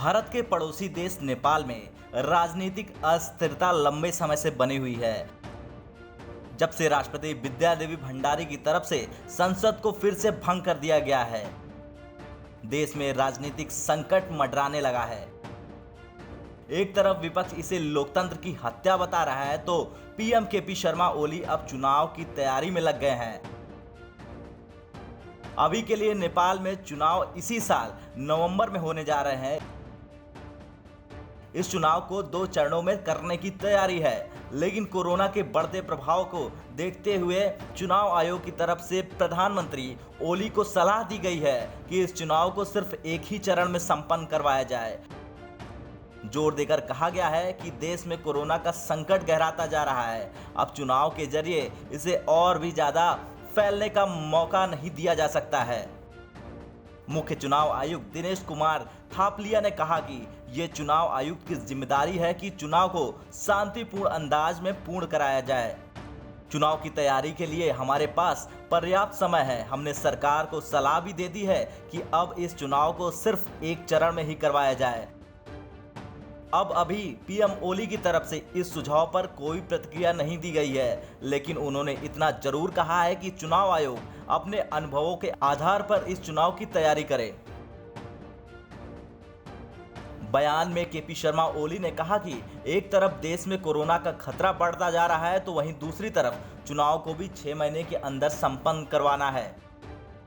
भारत के पड़ोसी देश नेपाल में राजनीतिक अस्थिरता लंबे समय से बनी हुई है। जब से राष्ट्रपति विद्यादेवी भंडारी की तरफ से संसद को फिर से भंग कर दिया गया है, देश में राजनीतिक संकट मंडराने लगा है। एक तरफ विपक्ष इसे लोकतंत्र की हत्या बता रहा है, तो पीएम केपी शर्मा ओली अब चुनाव की तैयारी में लग गए हैं। अभी के लिए नेपाल में चुनाव इसी साल नवंबर में होने जा रहे हैं। इस चुनाव को 2 चरणों में करने की तैयारी है, लेकिन कोरोना के बढ़ते प्रभाव को देखते हुए चुनाव आयोग की तरफ से प्रधानमंत्री ओली को सलाह दी गई है कि इस चुनाव को सिर्फ एक ही चरण में संपन्न करवाया जाए। जोर देकर कहा गया है कि देश में कोरोना का संकट गहराता जा रहा है। अब चुनाव के जरिए इसे और भी ज्यादा फैलने का मौका नहीं दिया जा सकता है। मुख्य चुनाव आयुक्त दिनेश कुमार थापलिया ने कहा कि यह चुनाव आयुक्त की जिम्मेदारी है कि चुनाव को शांतिपूर्ण अंदाज में पूर्ण कराया जाए। चुनाव की तैयारी के लिए हमारे पास पर्याप्त समय है। हमने सरकार को सलाह भी दे दी है कि अब इस चुनाव को सिर्फ एक चरण में ही करवाया जाए। अब अभी पीएम ओली की तरफ से इस सुझाव पर कोई प्रतिक्रिया नहीं दी गई है, लेकिन उन्होंने इतना जरूर कहा है कि चुनाव आयोग अपने अनुभवों के आधार पर इस चुनाव की तैयारी करे। बयान में केपी शर्मा ओली ने कहा कि एक तरफ देश में कोरोना का खतरा बढ़ता जा रहा है, तो वहीं दूसरी तरफ चुनाव को भी 6 महीने के अंदर संपन्न करवाना है।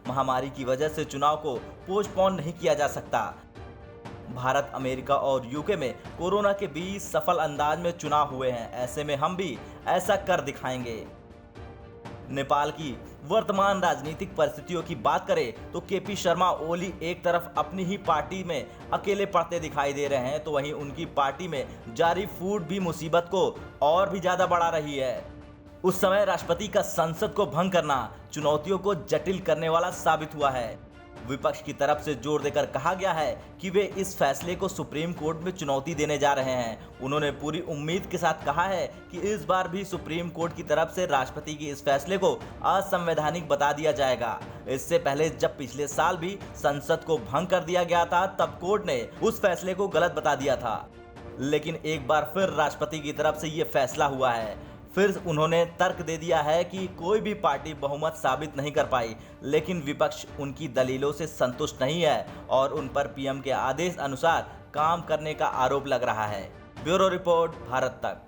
महामारी की वजह से चुनाव को पोस्टपोन नहीं किया जा सकता। भारत, अमेरिका और यूके में कोरोना के बीच सफल अंदाज में चुनाव हुए हैं। ऐसे में हम भी ऐसा कर दिखाएंगे। नेपाल की वर्तमान राजनीतिक परिस्थितियों की बात करें तो केपी शर्मा ओली एक तरफ अपनी ही पार्टी में अकेले पड़ते दिखाई दे रहे हैं, तो वहीं उनकी पार्टी में जारी फूट भी मुसीबत को और भी ज्यादा बढ़ा रही है। उस समय राष्ट्रपति का संसद को भंग करना चुनौतियों को जटिल करने वाला साबित हुआ है। विपक्ष की तरफ से जोर देकर कहा गया है कि वे इस फैसले को सुप्रीम कोर्ट में चुनौती देने जा रहे हैं। उन्होंने पूरी उम्मीद के साथ कहा है कि इस बार भी सुप्रीम कोर्ट की तरफ से राष्ट्रपति के इस फैसले को असंवैधानिक बता दिया जाएगा। इससे पहले जब पिछले साल भी संसद को भंग कर दिया गया था, तब कोर्ट ने उस फैसले को गलत बता दिया था, लेकिन एक बार फिर राष्ट्रपति की तरफ से ये फैसला हुआ है। फिर उन्होंने तर्क दे दिया है कि कोई भी पार्टी बहुमत साबित नहीं कर पाई, लेकिन विपक्ष उनकी दलीलों से संतुष्ट नहीं है और उन पर पीएम के आदेश अनुसार काम करने का आरोप लग रहा है। ब्यूरो रिपोर्ट, भारत तक।